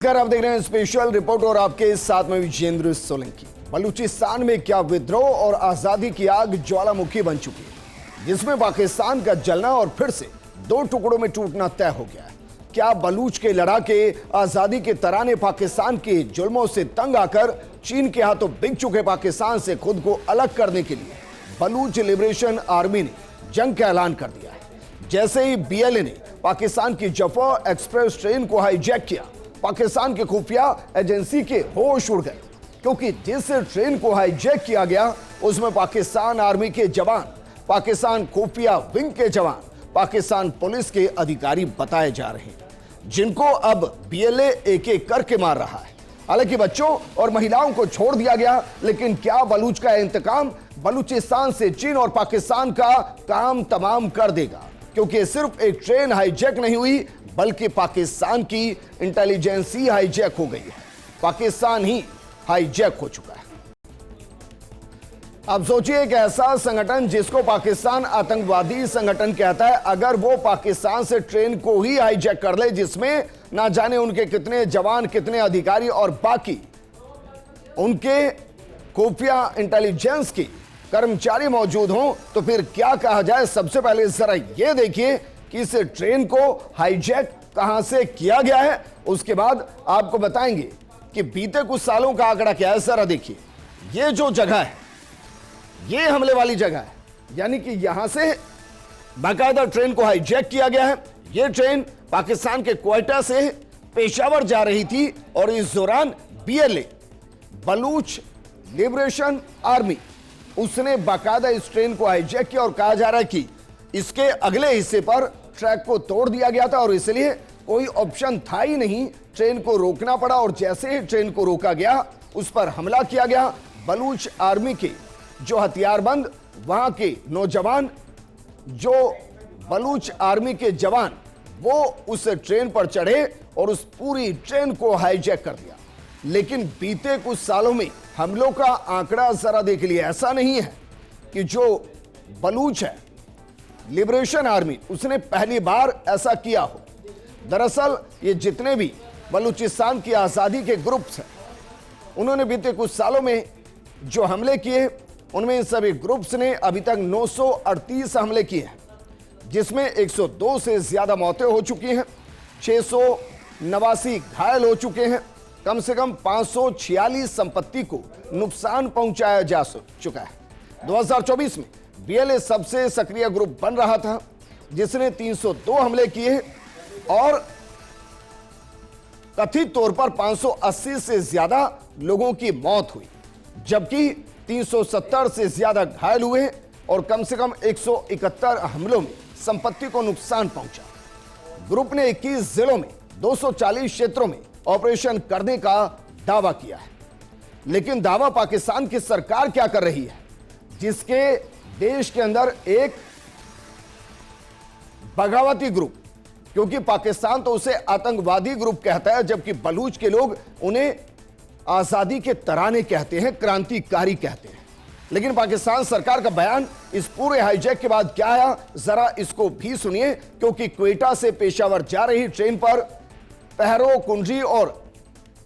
नमस्कार, आप देख रहे हैं स्पेशल रिपोर्ट और आपके साथ में विजेंद्र सोलंकी। बलूचिस्तान में क्या विद्रोह और आजादी की आग ज्वालामुखी बन चुकी है, जिसमें पाकिस्तान का जलना और फिर से दो टुकड़ों में टूटना तय हो गया है। क्या बलूच के लड़ाके आजादी के तराने पाकिस्तान के जुल्मों से तंग आकर चीन के हाथों बिक चुके पाकिस्तान से खुद को अलग करने के लिए बलूच लिबरेशन आर्मी ने जंग का ऐलान कर दिया है। जैसे ही बीएलए ने पाकिस्तान की जफर एक्सप्रेस ट्रेन को हाईजैक किया, पाकिस्तान के खुफिया एजेंसी के होश उड़ गए, क्योंकि जिस ट्रेन को हाईजैक किया गया उसमें पाकिस्तान आर्मी के जवान, पाकिस्तान खुफिया विंग के जवान, पाकिस्तान पुलिस के अधिकारी बताए जा रहे हैं, जिनको अब बीएलए एक एक करके मार रहा है। हालांकि बच्चों और महिलाओं को छोड़ दिया गया, लेकिन क्या बलूच का इंतकाम बलूचिस्तान से चीन और पाकिस्तान का काम तमाम कर देगा? क्योंकि सिर्फ एक ट्रेन हाईजैक नहीं हुई, बल्कि पाकिस्तान की इंटेलिजेंस ही हाईजैक हो गई है। पाकिस्तान ही हाईजैक हो चुका है। अब सोचिए एक ऐसा संगठन जिसको पाकिस्तान आतंकवादी संगठन कहता है, अगर वो पाकिस्तान से ट्रेन को ही हाईजैक कर ले, जिसमें ना जाने उनके कितने जवान, कितने अधिकारी और बाकी उनके खुफिया इंटेलिजेंस के कर्मचारी मौजूद हों, तो फिर क्या कहा जाए। सबसे पहले जरा ये देखिए कि इस ट्रेन को हाईजैक कहां से किया गया है, उसके बाद आपको बताएंगे कि बीते कुछ सालों का आंकड़ा क्या है। जरा देखिए, ये जो जगह है, ये हमले वाली जगह है, यानी कि यहां से बाकायदा ट्रेन को हाईजैक किया गया है। ये ट्रेन पाकिस्तान के क्वेटा से पेशावर जा रही थी और इस दौरान बीएलए बलूच लिबरेशन आर्मी उसने बाकायदा इस ट्रेन को हाईजैक किया और कहा जा रहा है कि इसके अगले हिस्से पर ट्रैक को तोड़ दिया गया था और इसलिए कोई ऑप्शन था ही नहीं, ट्रेन को रोकना पड़ा। और जैसे ही ट्रेन को रोका गया, उस पर हमला किया गया। बलूच आर्मी के जो हथियारबंद वहां के नौजवान, जो बलूच आर्मी के जवान, वो उस ट्रेन पर चढ़े और उस पूरी ट्रेन को हाईजैक कर दिया। लेकिन बीते कुछ सालों में हमलों का आंकड़ा जरा देख लिया, ऐसा नहीं है कि जो बलूच है लिबरेशन आर्मी उसने पहली बार ऐसा किया हो। दरअसल ये जितने भी बलूचिस्तान की आज़ादी के ग्रुप्स हैं, उन्होंने बीते कुछ सालों में जो हमले किए, उनमें इन सभी ग्रुप्स ने अभी तक 938 हमले किए हैं, जिसमें 102 से ज़्यादा मौतें हो चुकी हैं, 689 घायल हो चुके हैं, कम से कम 546 संपत्ति को नुकसान पहुंचाया जा चुका है। 2024 में बीएलए सबसे सक्रिय ग्रुप बन रहा था, जिसने 302 हमले किए और कथित तौर पर 580 से ज्यादा लोगों की मौत हुई, जबकि 370 से ज्यादा घायल हुए और कम से कम 171 हमलों में संपत्ति को नुकसान पहुंचा। ग्रुप ने 21 जिलों में 240 क्षेत्रों में ऑपरेशन करने का दावा किया है। लेकिन दावा पाकिस्तान की सरकार क्या कर रही है, जिसके देश के अंदर एक बगावती ग्रुप, क्योंकि पाकिस्तान तो उसे आतंकवादी ग्रुप कहता है, जबकि बलूच के लोग उन्हें आजादी के तराने कहते हैं, क्रांतिकारी कहते हैं। लेकिन पाकिस्तान सरकार का बयान इस पूरे हाईजैक के बाद क्या आया, जरा इसको भी सुनिए। क्योंकि क्वेटा से पेशावर जा रही ट्रेन पर पहरो, कुंडरी और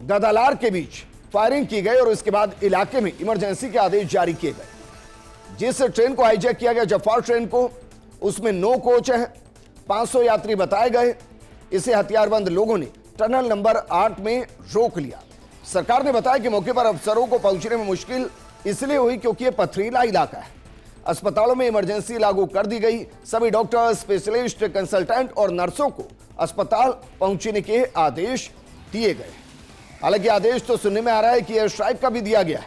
गदालार के बीच फायरिंग की गई और इसके बाद इलाके में इमरजेंसी के आदेश जारी किए गए। जिस ट्रेन को हाईजैक किया गया, जफार ट्रेन को, उसमें 9 कोच हैं, 500 यात्री बताए गए। इसे हथियारबंद लोगों ने टनल नंबर 8 में रोक लिया। सरकार ने बताया कि मौके पर अफसरों को पहुंचने में मुश्किल इसलिए हुई क्योंकि यह पथरीला इलाका है। अस्पतालों में इमरजेंसी लागू कर दी गई। सभी डॉक्टर, स्पेशलिस्ट, कंसल्टेंट और नर्सों को अस्पताल पहुंचने के आदेश दिए गए। हालांकि आदेश तो सुनने में आ रहा है कि एयर स्ट्राइक का भी दिया गया है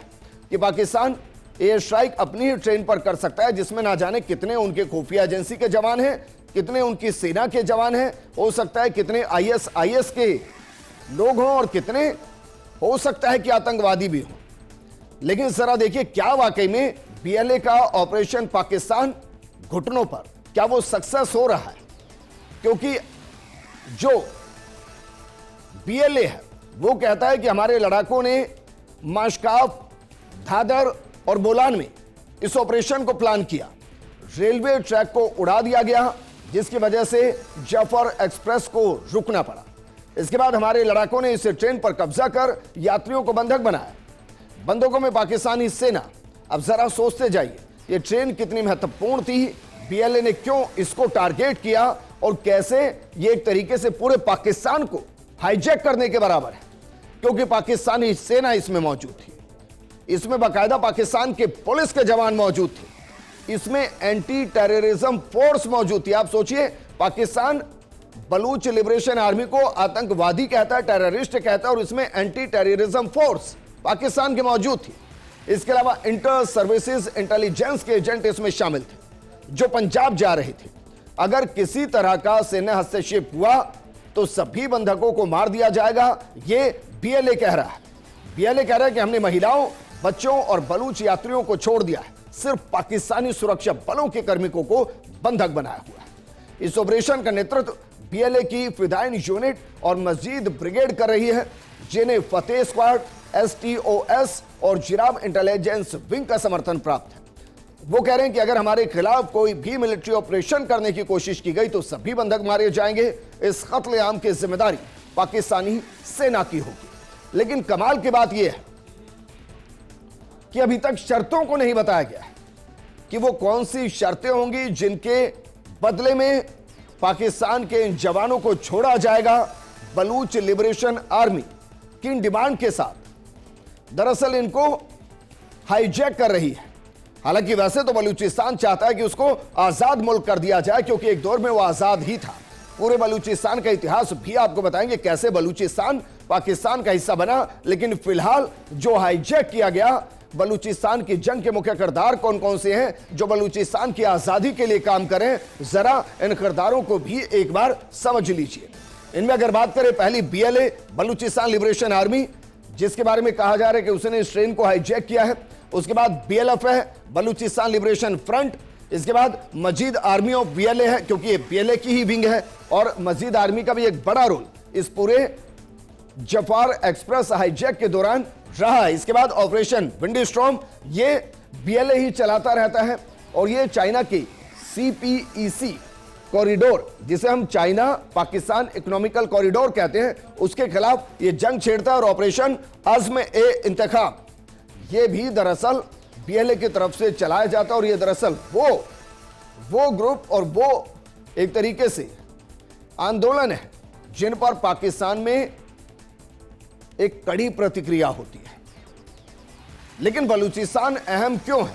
कि पाकिस्तान एयर स्ट्राइक अपनी ही ट्रेन पर कर सकता है, जिसमें ना जाने कितने उनके खुफिया एजेंसी के जवान हैं, कितने उनकी सेना के जवान हैं, हो सकता है कितने आईएसआईएस के लोग हों और कितने हो सकता है कि आतंकवादी भी हों। लेकिन जरा देखिए, क्या वाकई में बीएलए का ऑपरेशन पाकिस्तान घुटनों पर, क्या वो सक्सेस हो रहा है? क्योंकि जो बीएलए है वो कहता है कि हमारे लड़ाकों ने माशकाफ, धादर और बोलान में इस ऑपरेशन को प्लान किया। रेलवे ट्रैक को उड़ा दिया गया, जिसकी वजह से जफर एक्सप्रेस को रुकना पड़ा। इसके बाद हमारे लड़ाकों ने इस ट्रेन पर कब्जा कर यात्रियों को बंधक बनाया। बंधकों में पाकिस्तानी सेना। अब जरा सोचते जाइए, ये ट्रेन कितनी महत्वपूर्ण थी, बीएलए ने क्यों इसको टारगेट किया और कैसे ये एक तरीके से पूरे पाकिस्तान को हाईजैक करने के बराबर है, क्योंकि पाकिस्तानी सेना इसमें मौजूद थी, इसमें बाकायदा पाकिस्तान के पुलिस के जवान मौजूद थे, इसमें एंटी टेररिज्म फोर्स मौजूद थी। आप सोचिए, पाकिस्तान बलूच लिबरेशन आर्मी को आतंकवादी कहता है, टेररिस्ट कहता है, और इसमें एंटी टेररिज्म फोर्स पाकिस्तान के मौजूद थी। इसके अलावा इंटर सर्विसेज इंटेलिजेंस के एजेंट इसमें शामिल थे जो पंजाब जा रहे थे। अगर किसी तरह का सैन्य हस्तक्षेप हुआ तो सभी बंधकों को मार दिया जाएगा, ये बीएलए कह रहा है। बीएलए कह रहा है कि हमने महिलाओं, बच्चों और बलूच यात्रियों को छोड़ दिया है, सिर्फ पाकिस्तानी सुरक्षा बलों के कार्मिकों को बंधक बनाया हुआ है। इस ऑपरेशन का नेतृत्व बीएलए की फिदाइन यूनिट और मस्जिद ब्रिगेड कर रही है, जिन्हें फतेह स्क्वाड, एसटीओएस और जिराब इंटेलिजेंस विंग का समर्थन प्राप्त है। वो कह रहे हैं कि अगर हमारे खिलाफ कोई भी मिलिट्री ऑपरेशन करने की कोशिश की गई तो सभी बंधक मारे जाएंगे। इस कत्लेआम की जिम्मेदारी पाकिस्तानी सेना की होगी। लेकिन कमाल की बात यह है कि अभी तक शर्तों को नहीं बताया गया है कि वो कौन सी शर्तें होंगी जिनके बदले में पाकिस्तान के इन जवानों को छोड़ा जाएगा। बलूच लिबरेशन आर्मी किन डिमांड के साथ दरअसल इनको हाईजैक कर रही है। हालांकि वैसे तो बलूचिस्तान चाहता है कि उसको आजाद मुल्क कर दिया जाए, क्योंकि एक दौर में वो आजाद ही था। पूरे बलूचिस्तान का इतिहास भी आपको बताएंगे कैसे बलूचिस्तान पाकिस्तान का हिस्सा बना। लेकिन फिलहाल जो हाईजैक किया गया, बलूचिस्तान की जंग के मुख्य किरदार कौन कौन से हैं जो बलूचिस्तान की आजादी के लिए काम करें, जरा इन किरदारों को भी एक बार समझ लीजिए। इनमें अगर बात करें, पहली बीएलए बलूचिस्तान लिबरेशन आर्मी, जिसके बारे में कहा जा रहा है कि उसने इस ट्रेन को हाईजैक किया है। उसके बाद बीएलएफ है, बलूचिस्तान लिबरेशन फ्रंट। इसके बाद मस्जिद आर्मी ऑफ बीएलए है, क्योंकि ये बीएलए की ही विंग है, और मस्जिद आर्मी का भी एक बड़ा रोल इस पूरे जफार एक्सप्रेस हाईजैक के दौरान रहा है। इसके बाद ऑपरेशन विंडस्टॉर्म, ये बीएलए ही चलाता रहता है, और ये चाइना की सीपीईसी कॉरिडोर, जिसे हम चाइना पाकिस्तान इकोनॉमिकल कॉरिडोर कहते हैं, उसके खिलाफ ये जंग छेड़ता है। और ऑपरेशन अज़्म ए इंतखाब, ये भी दरअसल बीएलए की तरफ से चलाया जाता है। और ये दरअसल वो ग्रुप और वो एक तरीके से आंदोलन है जिन पर पाकिस्तान में एक कड़ी प्रतिक्रिया होती है। लेकिन बलूचिस्तान अहम क्यों है?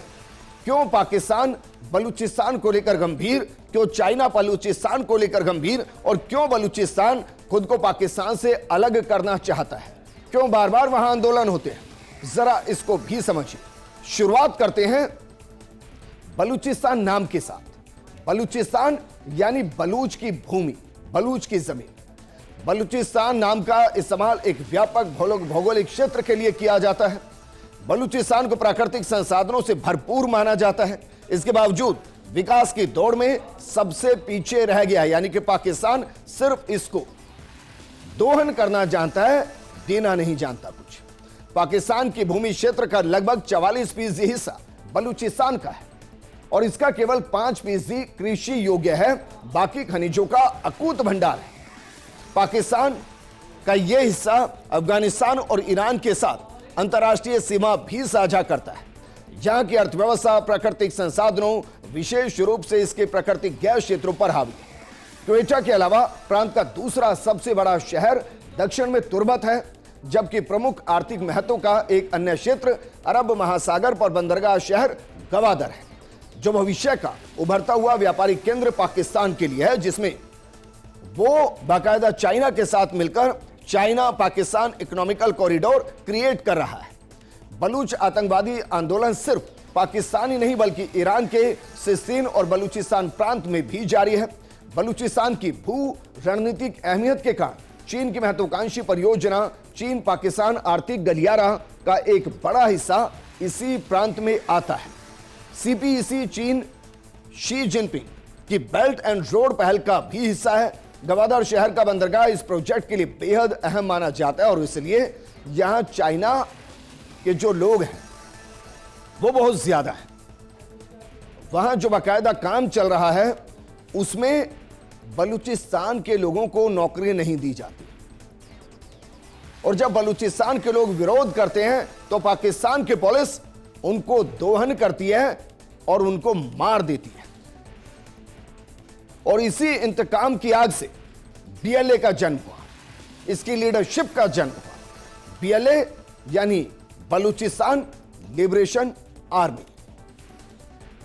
क्यों पाकिस्तान बलूचिस्तान को लेकर गंभीर, क्यों चाइना बलूचिस्तान को लेकर गंभीर, और क्यों बलूचिस्तान खुद को पाकिस्तान से अलग करना चाहता है? क्यों बार बार वहां आंदोलन होते हैं? जरा इसको भी समझिए। शुरुआत करते हैं बलूचिस्तान नाम के साथ। बलूचिस्तान यानी बलूच की भूमि, बलूच की जमीन। बलूचिस्तान नाम का इस्तेमाल एक व्यापक भौगोलिक क्षेत्र के लिए किया जाता है। बलूचिस्तान को प्राकृतिक संसाधनों से भरपूर माना जाता है। इसके बावजूद विकास की दौड़ में सबसे पीछे रह गया, यानी कि पाकिस्तान सिर्फ इसको दोहन करना जानता है, देना नहीं जानता कुछ। पाकिस्तान की भूमि क्षेत्र का लगभग 44% हिस्सा बलूचिस्तान का है, और इसका केवल 5% कृषि योग्य है, बाकी खनिजों का अकूत भंडार है। पाकिस्तान का यह हिस्सा अफगानिस्तान और ईरान के साथ अंतर्राष्ट्रीय सीमा भी साझा करता है। यहां की अर्थव्यवस्था प्राकृतिक संसाधनों, विशेष रूप से इसके प्राकृतिक गैस क्षेत्रों पर हावी है। क्वेटा के अलावा प्रांत का दूसरा सबसे बड़ा शहर दक्षिण में तुर्बत है, जबकि प्रमुख आर्थिक महत्व का एक अन्य क्षेत्र अरब महासागर पर बंदरगाह शहर गवादर है, जो भविष्य का उभरता हुआ व्यापारिक केंद्र पाकिस्तान के लिए है, जिसमें वो बाकायदा चाइना के साथ मिलकर China Pakistan economical corridor create कर रहा है। बलूच आतंकवादी आंदोलन सिर्फ पाकिस्तान ही नहीं बल्कि ईरान के सिस्तीन और बलूचिस्तान प्रांत में भी जारी है। बलूचिस्तान की भू रणनीतिक अहमियत के कारण चीन की महत्वाकांक्षी परियोजना चीन पाकिस्तान आर्थिक गलियारा का एक बड़ा हिस्सा इसी प्रांत में आता है। सीपीईसी चीन शी जिनपिंग की बेल्ट एंड रोड पहल का भी हिस्सा है। गवादर शहर का बंदरगाह इस प्रोजेक्ट के लिए बेहद अहम माना जाता है, और इसलिए यहां चाइना के जो लोग हैं वो बहुत ज्यादा है। वहां जो बाकायदा काम चल रहा है उसमें बलूचिस्तान के लोगों को नौकरी नहीं दी जाती। और जब बलूचिस्तान के लोग विरोध करते हैं तो पाकिस्तान की पुलिस उनको दोहन करती है और उनको मार देती है। और इसी इंतकाम की आग से बीएलए का जन्म हुआ, इसकी लीडरशिप का जन्म हुआ। बीएलए यानी बलूचिस्तान लिबरेशन आर्मी।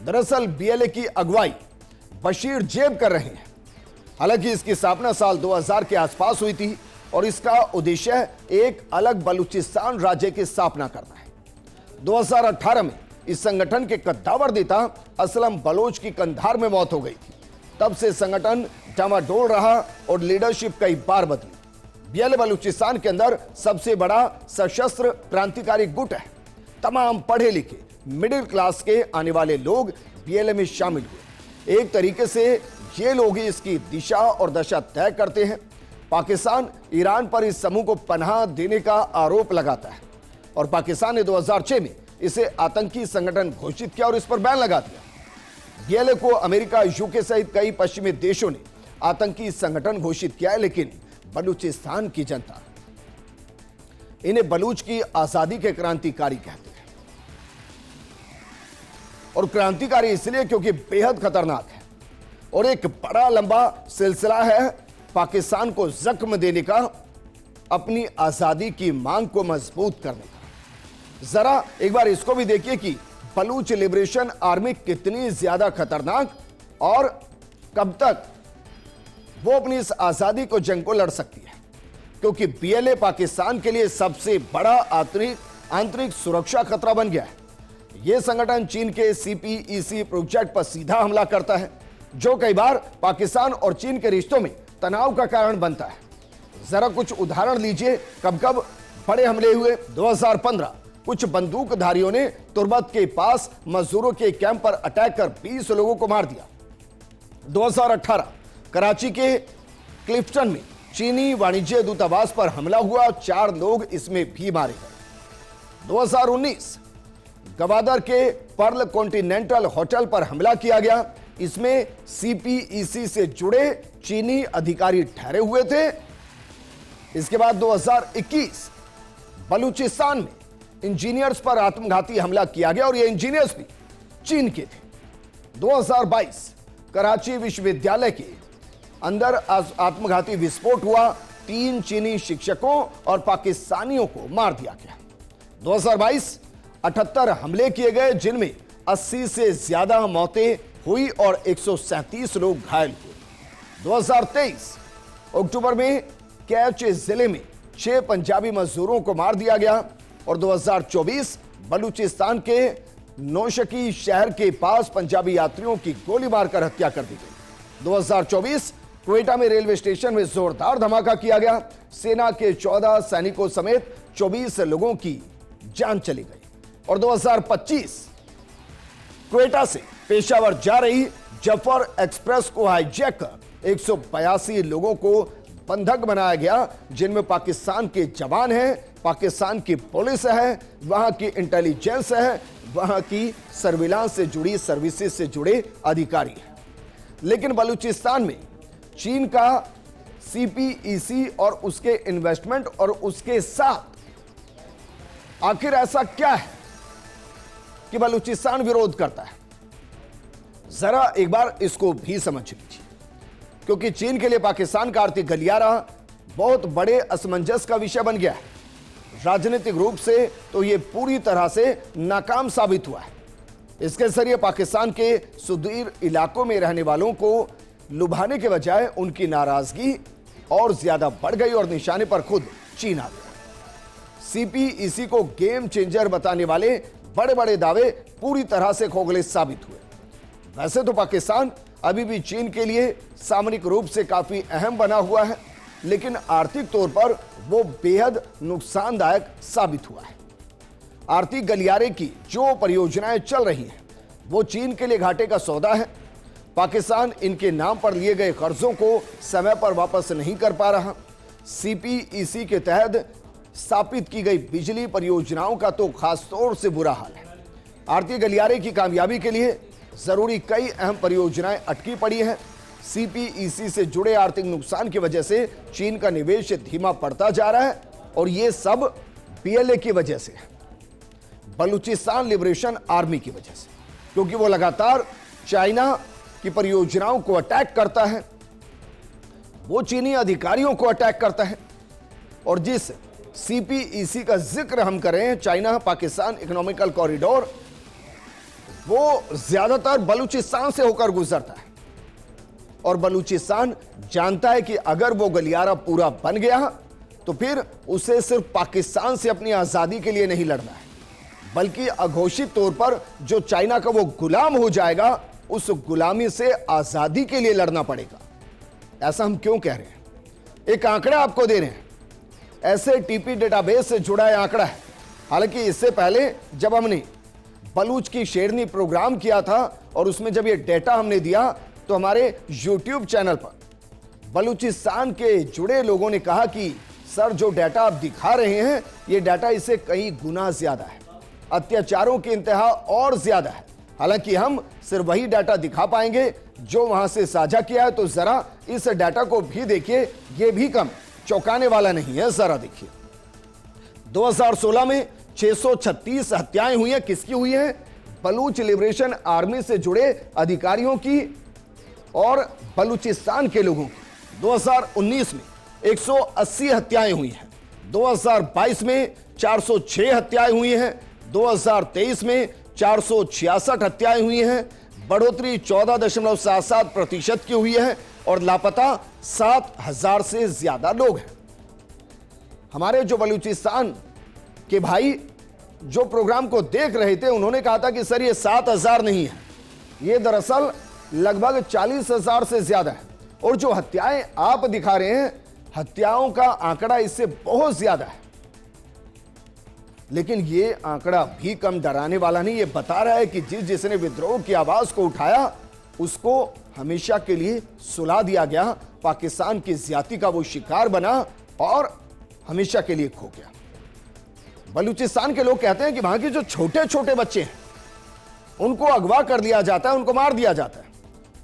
दरअसल बीएलए की अगुवाई बशीर जेब कर रहे हैं। हालांकि इसकी स्थापना साल 2000 के आसपास हुई थी और इसका उद्देश्य एक अलग बलूचिस्तान राज्य की स्थापना करना है। 2018 में इस संगठन के कद्दावर नेता असलम बलोच की कंधार में मौत हो गई थी। तब से संगठन डामाडोल रहा और लीडरशिप कई बार बदली। बीएलए बलूचिस्तान के अंदर सबसे बड़ा सशस्त्र क्रांतिकारी गुट है। तमाम पढ़े लिखे मिडिल क्लास के आने वाले लोग बीएलए में शामिल हुए। एक तरीके से ये लोग ही इसकी दिशा और दशा तय करते हैं। पाकिस्तान ईरान पर इस समूह को पनाह देने का आरोप लगाता है और पाकिस्तान ने 2006 में इसे आतंकी संगठन घोषित किया और इस पर बैन लगा दिया। बीएलए को अमेरिका, यूके सहित कई पश्चिमी देशों ने आतंकी संगठन घोषित किया है, लेकिन बलूचिस्तान की जनता इन्हें बलूच की आजादी के क्रांतिकारी कहते हैं। और क्रांतिकारी इसलिए क्योंकि बेहद खतरनाक है और एक बड़ा लंबा सिलसिला है पाकिस्तान को जख्म देने का, अपनी आजादी की मांग को मजबूत करने का। जरा एक बार इसको भी देखिए कि बलूच लिबरेशन आर्मी कितनी ज्यादा खतरनाक और कब तक वो अपनी इस आजादी को जंग को लड़ सकती है। क्योंकि बीएलए पाकिस्तान के लिए सबसे बड़ा आंतरिक सुरक्षा खतरा बन गया है। यह संगठन चीन के सीपीईसी प्रोजेक्ट पर सीधा हमला करता है, जो कई बार पाकिस्तान और चीन के रिश्तों में तनाव का कारण बनता है। जरा कुछ उदाहरण लीजिए कब कब बड़े हमले हुए। 2015 कुछ बंदूकधारियों ने तुर्बत के पास मजदूरों के कैंप पर अटैक कर 20 लोगों को मार दिया। 2018 कराची के क्लिफ्टन में चीनी वाणिज्य दूतावास पर हमला हुआ, 4 लोग इसमें भी मारे गए। 2019 गवादर के पर्ल कॉन्टिनेंटल होटल पर हमला किया गया, इसमें सीपीईसी से जुड़े चीनी अधिकारी ठहरे हुए थे। इसके बाद 2021 बलूचिस्तान में इंजीनियर्स पर आत्मघाती हमला किया गया और ये इंजीनियर्स भी चीन के थे। 2022 कराची विश्वविद्यालय के अंदर आत्मघाती विस्फोट हुआ, 3 चीनी शिक्षकों और पाकिस्तानियों को मार दिया गया। 2022 78 हमले किए गए, जिनमें 80 से ज्यादा मौतें हुई और 137 लोग घायल हुए। 2023 अक्टूबर में कैच जिले में 6 पंजाबी मजदूरों को मार दिया गया और 2024 बलूचिस्तान के नौशकी शहर के पास पंजाबी यात्रियों की गोली मारकर हत्या कर दी गई। 2024 क्वेटा में रेलवे स्टेशन में जोरदार धमाका किया गया, सेना के 14 सैनिकों समेत 24 लोगों की जान चली गई। और 2025 क्वेटा से पेशावर जा रही जफर एक्सप्रेस को हाईजैक कर 182 लोगों को बंधक बनाया गया, जिनमें पाकिस्तान के जवान हैं, पाकिस्तान की पुलिस है, वहां की इंटेलिजेंस है, वहां की सर्विलांस से जुड़ी सर्विसेज से जुड़े अधिकारी हैं। लेकिन बलूचिस्तान में चीन का सीपीईसी और उसके इन्वेस्टमेंट और उसके साथ आखिर ऐसा क्या है कि बलूचिस्तान विरोध करता है? जरा एक बार इसको भी समझ लीजिए, क्योंकि चीन के लिए पाकिस्तान का आर्थिक गलियारा बहुत बड़े असमंजस का विषय बन गया है। राजनीतिक रूप से तो यह पूरी तरह से नाकाम साबित हुआ है। इसके जरिए पाकिस्तान के सुदूर इलाकों में रहने वालों को लुभाने के बजाय उनकी नाराजगी और ज्यादा बढ़ गई और निशाने पर खुद चीन आ गया। सीपीईसी को गेम चेंजर बताने वाले बड़े बड़े दावे पूरी तरह से खोखले साबित हुए। वैसे तो पाकिस्तान अभी भी चीन के लिए सामरिक रूप से काफी अहम बना हुआ है, लेकिन आर्थिक तौर पर वो बेहद नुकसानदायक साबित हुआ है। आर्थिक गलियारे की जो परियोजनाएं चल रही हैं, वो चीन के लिए घाटे का सौदा है। पाकिस्तान इनके नाम पर लिए गए कर्जों को समय पर वापस नहीं कर पा रहा। सीपीईसी के तहत स्थापित की गई बिजली परियोजनाओं का तो खास तौर से बुरा हाल है। आर्थिक गलियारे की कामयाबी के लिए जरूरी कई अहम परियोजनाएं अटकी पड़ी हैं। सीपीईसी से जुड़े आर्थिक नुकसान की वजह से चीन का निवेश धीमा पड़ता जा रहा है और ये सब BLA की वजह से है, बलूचिस्तान लिबरेशन आर्मी की वजह से, क्योंकि वो लगातार चाइना की परियोजनाओं को अटैक करता है, वो चीनी अधिकारियों को अटैक करता है। और जिस CPEC का जिक्र हम करें, चाइना पाकिस्तान इकोनॉमिकल कॉरिडोर, वो ज्यादातर बलूचिस्तान से होकर गुजरता है। और बलूचिस्तान जानता है कि अगर वो गलियारा पूरा बन गया तो फिर उसे सिर्फ पाकिस्तान से अपनी आजादी के लिए नहीं लड़ना है, बल्कि अघोषित तौर पर जो चाइना का वो गुलाम हो जाएगा, उस गुलामी से आजादी के लिए लड़ना पड़ेगा। ऐसा हम क्यों कह रहे हैं? एक आंकड़ा आपको दे रहे हैं, ऐसे TP डेटाबेस से जुड़ा यह आंकड़ा है। हालांकि इससे पहले जब हमने बलूच की शेरनी प्रोग्राम किया था और उसमें जब ये डेटा हमने दिया तो हमारे YouTube चैनल पर बलूचिस्तान के जुड़े लोगों ने कहा कि सर, जो डाटा आप दिखा रहे हैं, ये डाटा इससे कई गुना ज्यादा है, अत्याचारों की इंतहा और ज्यादा है। हालांकि हम सिर्फ वही डाटा दिखा पाएंगे जो वहां से साझा किया है, तो जरा इस डाटा को भी देखिए, ये भी कम चौंकाने वाला नहीं है। जरा देखिए, 2016 में 636 हत्याएं हुई हैं। किसकी हुई हैं? बलूच लिबरेशन आर्मी से जुड़े अधिकारियों की और बलूचिस्तान के लोगों की। 2019 में 180 हत्याएं हुई हैं। 2022 में 406 हत्याएं हुई हैं। 2023 में 466 हत्याएं हुई हैं। बढ़ोतरी 14.77% की हुई है और लापता 7,000 से ज्यादा लोग हैं। हमारे जो बलूचिस्तान के भाई जो प्रोग्राम को देख रहे थे, उन्होंने कहा था कि सर, ये 7,000 नहीं है, ये दरअसल लगभग 40,000 से ज्यादा है। और जो हत्याएं आप दिखा रहे हैं, हत्याओं का आंकड़ा इससे बहुत ज्यादा है। लेकिन ये आंकड़ा भी कम डराने वाला नहीं। ये बता रहा है कि जिसने विद्रोह की आवाज को उठाया, उसको हमेशा के लिए सुला दिया गया, पाकिस्तान की ज्यादती का वो शिकार बना और हमेशा के लिए खो गया। बलूचिस्तान के लोग कहते हैं कि वहां के जो छोटे छोटे बच्चे हैं, उनको अगवा कर लिया जाता है, उनको मार दिया जाता है।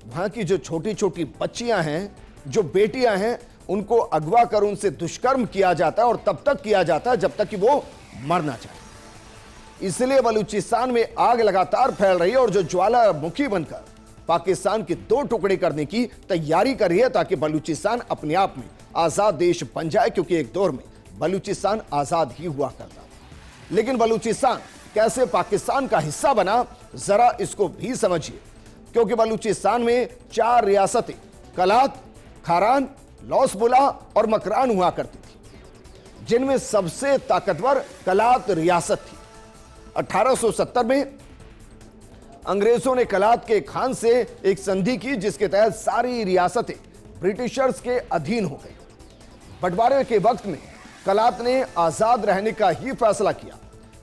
वहां की जो छोटी छोटी बच्चियां हैं, जो बेटियां हैं, उनको अगवा कर उनसे दुष्कर्म किया जाता है और तब तक किया जाता है जब तक कि वो मरना चाहे। इसलिए बलूचिस्तान में आग लगातार फैल रही है और जो ज्वालामुखी बनकर पाकिस्तान के दो टुकड़े करने की तैयारी कर रही है, ताकि बलूचिस्तान अपने आप में आजाद देश बन जाए। क्योंकि एक दौर में बलूचिस्तान आजाद ही हुआ करता था, लेकिन बलूचिस्तान कैसे पाकिस्तान का हिस्सा बना, जरा इसको भी समझिए। क्योंकि बलूचिस्तान में 4 रियासतें कलात, खारान, लौसबुला और मकरान हुआ करती थी, जिनमें सबसे ताकतवर कलात रियासत थी। 1870 में अंग्रेजों ने कलात के खान से एक संधि की, जिसके तहत सारी रियासतें ब्रिटिशर्स के अधीन हो गई। बंटवारे के वक्त में कलात ने आजाद रहने का ही फैसला किया।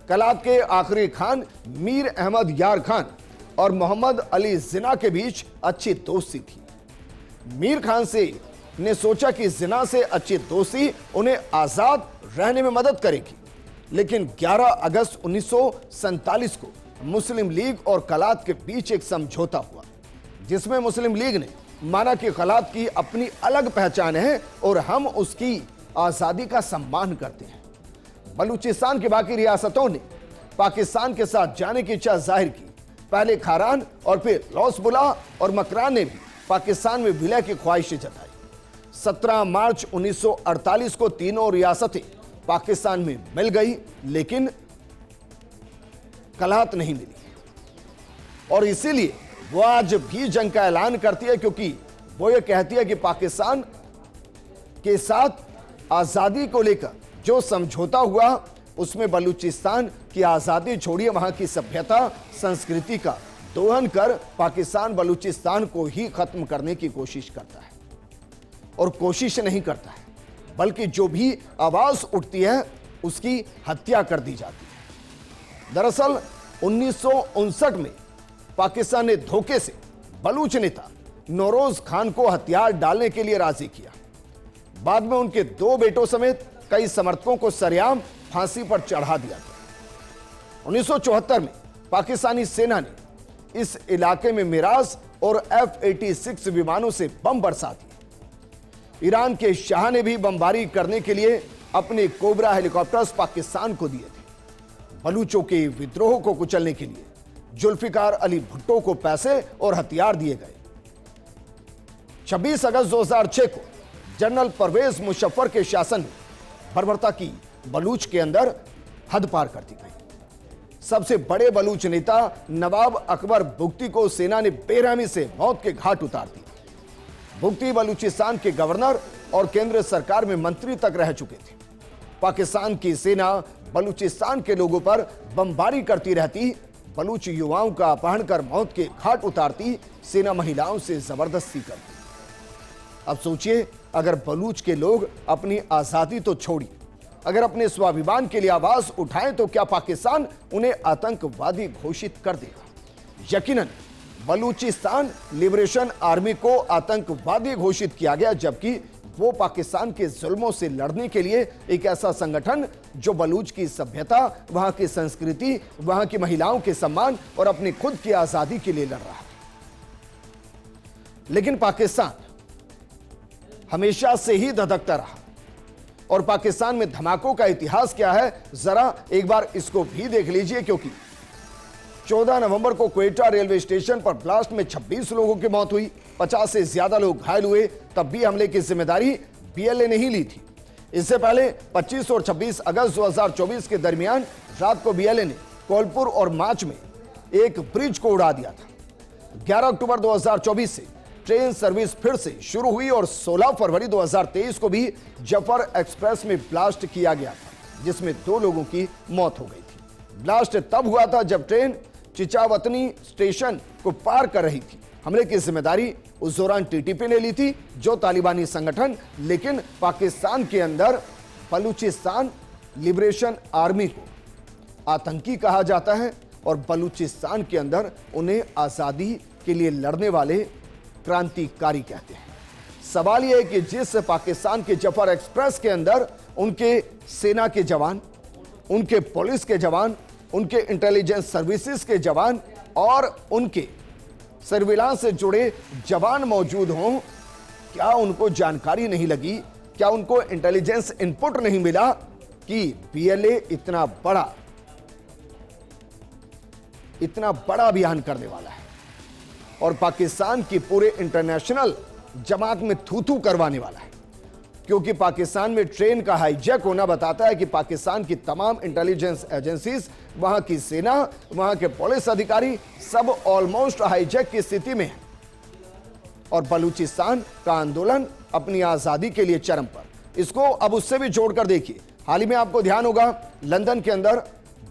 कलात के आखिरी खान मीर अहमद यार खान और मोहम्मद अली जिना के बीच अच्छी दोस्ती थी। मीर खान से ने सोचा कि जिना से अच्छी दोस्ती उन्हें आजाद रहने में मदद करेगी। लेकिन 11 अगस्त 1947 को मुस्लिम लीग और कलात के बीच एक समझौता हुआ, जिसमें मुस्लिम लीग ने माना कि कलात की अपनी अलग पहचान है और हम उसकी आजादी का सम्मान करते हैं। बलूचिस्तान की बाकी रियासतों ने पाकिस्तान के साथ जाने की इच्छा जाहिर की। पहले खारान और फिर लौसबुला और मकरान ने भी पाकिस्तान में विलय की ख्वाहिश जताई। 17 मार्च 1948 को तीनों रियासतें पाकिस्तान में मिल गई, लेकिन कलात नहीं मिली। और इसीलिए वो आज भी जंग का ऐलान करती है, क्योंकि वो ये कहती है कि पाकिस्तान के साथ आजादी को लेकर जो समझौता हुआ, उसमें बलूचिस्तान की आजादी छोड़िए, वहां की सभ्यता संस्कृति का दोहन कर पाकिस्तान बलूचिस्तान को ही खत्म करने की कोशिश करता है। और कोशिश नहीं करता है, बल्कि जो भी आवाज उठती है उसकी हत्या कर दी जाती है। दरअसल 1959 में पाकिस्तान ने धोखे से बलूच नेता नौरोज खान को हथियार डालने के लिए राजी किया। बाद में उनके 2 बेटों समेत कई समर्थकों को सरेआम फांसी पर चढ़ा दिया गया। 1974 में पाकिस्तानी सेना ने इस इलाके में मिराज और F-86 विमानों से बम बरसा दिए। ईरान के शाह ने भी बमबारी करने के लिए अपने कोबरा हेलीकॉप्टर्स पाकिस्तान को दिए थे। बलूचों के विद्रोह को कुचलने के लिए जुल्फिकार अली भुट्टो को पैसे और हथियार दिए गए। 26 अगस्त 2006 को जनरल परवेज मुशर्रफ के शासन में बर्बरता की बलूच के अंदर हद पार कर दी गई। सबसे बड़े बलूच नेता नवाब अकबर बुगटी को सेना ने बेरहमी से मौत के घाट उतार दिया। बुगटी बलूचिस्तान के गवर्नर और केंद्र सरकार में मंत्री तक रह चुके थे। पाकिस्तान की सेना बलूचिस्तान के लोगों पर बमबारी करती रहती, बलूच युवाओं का अपहरण कर मौत के घाट उतारती, सेना महिलाओं से जबरदस्ती करती। अब सोचिए, अगर बलूच के लोग अपनी आजादी तो छोड़ी, अगर अपने स्वाभिमान के लिए आवाज उठाएं तो क्या पाकिस्तान उन्हें आतंकवादी घोषित कर देगा? यकीनन बलूचिस्तान लिबरेशन आर्मी को आतंकवादी घोषित किया गया, जबकि वो पाकिस्तान के जुल्मों से लड़ने के लिए एक ऐसा संगठन जो बलूच की सभ्यता, वहां की संस्कृति, वहां की महिलाओं के सम्मान और अपनी खुद की आजादी के लिए लड़ रहा है। लेकिन पाकिस्तान हमेशा से ही धधकता रहा और पाकिस्तान में धमाकों का इतिहास क्या है, जरा एक बार इसको भी देख लीजिए। क्योंकि 14 नवंबर को क्वेटा रेलवे स्टेशन पर ब्लास्ट में 26 लोगों की मौत हुई, 50 से ज्यादा लोग घायल हुए। तब भी हमले की जिम्मेदारी बीएलए ने ही ली थी। इससे पहले 25 और 26 अगस्त 2024 के दरमियान रात को बीएलए ने कोलपुर और माच में एक ब्रिज को उड़ा दिया था। 11 अक्टूबर 2024 से ट्रेन सर्विस फिर से शुरू हुई और 16 फरवरी 2023 को भी जफर एक्सप्रेस में ब्लास्ट किया गया था, जिसमें 2 लोगों की मौत हो गई थी। ब्लास्ट तब हुआ था जब ट्रेन चिचावतनी स्टेशन को पार कर रही थी। हमले की जिम्मेदारी उस दौरान टीटीपी ने ली थी, जो तालिबानी संगठन, लेकिन पाकिस्तान के अंदर बलूचिस्तान लिबरेशन आर्मी को आतंकी कहा जाता है और बलूचिस्तान के अंदर उन्हें आजादी के लिए लड़ने वाले क्रांतिकारी कहते हैं। सवाल यह है कि जिस पाकिस्तान के जफर एक्सप्रेस के अंदर उनके सेना के जवान, उनके पुलिस के जवान, उनके इंटेलिजेंस सर्विसेज के जवान और उनके सर्विलांस से जुड़े जवान मौजूद हों, क्या उनको जानकारी नहीं लगी, क्या उनको इंटेलिजेंस इनपुट नहीं मिला कि बीएलए इतना बड़ा अभियान करने वाला है और पाकिस्तान की पूरे इंटरनेशनल जमात में थू-थू करवाने वाला है? क्योंकि पाकिस्तान में ट्रेन का हाईजैक होना बताता है कि पाकिस्तान की तमाम इंटेलिजेंस एजेंसीज, वहां की सेना, वहां के पुलिस अधिकारी सब ऑलमोस्ट हाईजैक की स्थिति में है और बलूचिस्तान का आंदोलन अपनी आजादी के लिए चरम पर। इसको अब उससे भी जोड़कर देखिए। हाल ही में आपको ध्यान होगा, लंदन के अंदर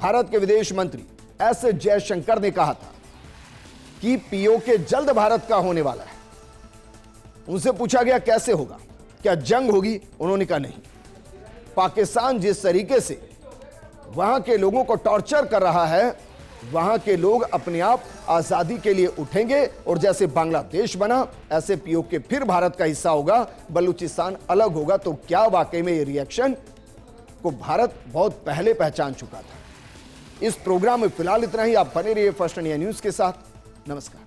भारत के विदेश मंत्री एस जयशंकर ने कहा था कि पीओके जल्द भारत का होने वाला है। उनसे पूछा गया कैसे होगा, क्या जंग होगी? उन्होंने कहा नहीं। पाकिस्तान जिस तरीके से वहां के लोगों को टॉर्चर कर रहा है, वहां के लोग अपने आप आजादी के लिए उठेंगे और जैसे बांग्लादेश बना, ऐसे पीओके फिर भारत का हिस्सा होगा, बलूचिस्तान अलग होगा। तो क्या वाकई में ये रिएक्शन को भारत बहुत पहले पहचान चुका था? इस प्रोग्राम में फिलहाल इतना ही। आप बने रहिए फर्स्ट इंडिया न्यूज के साथ। नमस्कार।